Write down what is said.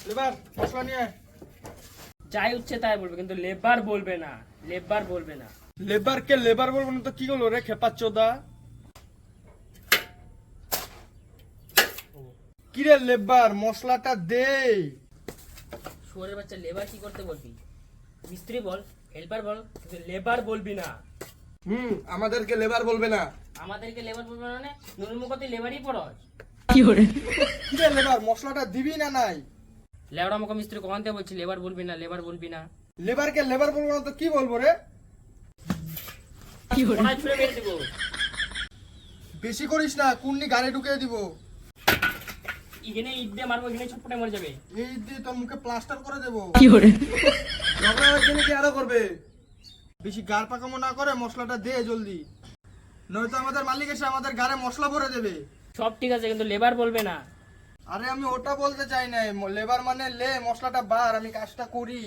Labour মশলা নিয়ে আয়। যাই হচ্ছে তাই বলবে, কিন্তু লেবার বলবে না, লেবার বলবে না। লেবারকে লেবার বলবো না তো কি করলো রে খেপাচ্চোদা? কিরে লেবার মশলাটা দে। শুয়োরের বাচ্চা, লেবার কি করতে বলবি? মিস্ত্রি বল, হেল্পার বল, কিন্তু লেবার বলবি না। আমাদেরকে লেবার বলবে না। আমাদেরকে লেবার বলবে না মানে নুন মুখতে লেবারই পড়স। কিরে লেবার মশলাটা দিবি না নাই? লেবড়া মুখ মিস্ত্রি কখন থেকে বলছি লেবার বলবি না, লেবার বলবি না। লেবারকে লেবার বলবো না তো কি বলবো রে? কোনায় ছুঁড়ে মেরে দেবো। বেশি করিস না, কুন্নি গাড়ি ঢুকিয়ে দিব। এখানে ইট দিয়ে মারবো, এখানে ছটপটে মরে যাবে। এই দিয়ে তোর মুখে প্লাস্টার করে দেবো। Fiore, ঝগড়া হয়েছে নাকি আরো করবে? বেশি গার পাকামো না করে মশলাটা দে জলদি, নয়তো আমাদের মালিক এসে আমাদের গাড়ে মশলা ভরে দেবে। সব ঠিক আছে, কিন্তু লেবার বলবে না। আরে আমি ওটা বলতে চাই না, লেবার মানে লে মশলাটা বার, আমি কাজটা করি।